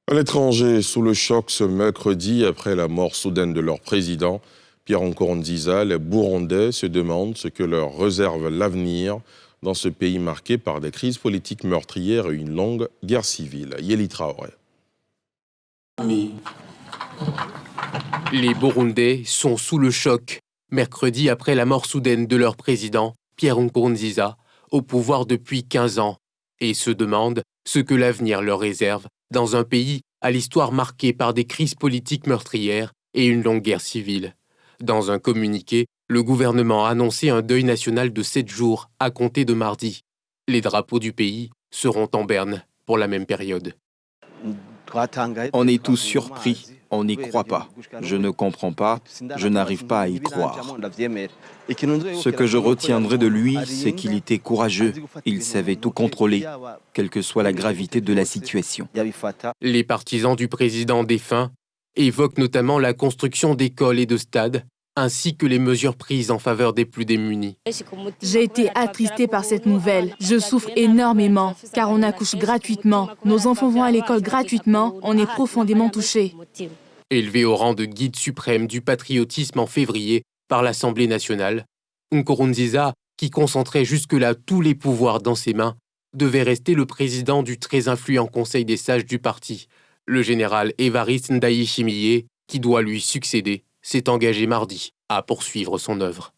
À l'étranger, sous le choc ce mercredi, après la mort soudaine de leur président, Pierre Nkurunziza, les Burundais se demandent ce que leur réserve l'avenir dans ce pays marqué par des crises politiques meurtrières et une longue guerre civile. Yeli Traoré. Les Burundais sont sous le choc, mercredi après la mort soudaine de leur président, Pierre Nkurunziza, au pouvoir depuis 15 ans, et se demandent ce que l'avenir leur réserve dans un pays à l'histoire marquée par des crises politiques meurtrières et une longue guerre civile. Dans un communiqué, le gouvernement a annoncé un deuil national de 7 jours à compter de mardi. Les drapeaux du pays seront en berne pour la même période. On est tous surpris, on n'y croit pas. Je ne comprends pas, je n'arrive pas à y croire. Ce que je retiendrai de lui, c'est qu'il était courageux. Il savait tout contrôler, quelle que soit la gravité de la situation. Les partisans du président défunt évoquent notamment la construction d'écoles et de stades, ainsi que les mesures prises en faveur des plus démunis. J'ai été attristée par cette nouvelle. Je souffre énormément, car on accouche gratuitement. Nos enfants vont à l'école gratuitement. On est profondément touchés. Élevé au rang de guide suprême du patriotisme en février par l'Assemblée nationale, Nkurunziza, qui concentrait jusque-là tous les pouvoirs dans ses mains, devait rester le président du très influent Conseil des sages du parti. Le général Évariste Ndayishimiye, qui doit lui succéder, s'est engagé mardi à poursuivre son œuvre.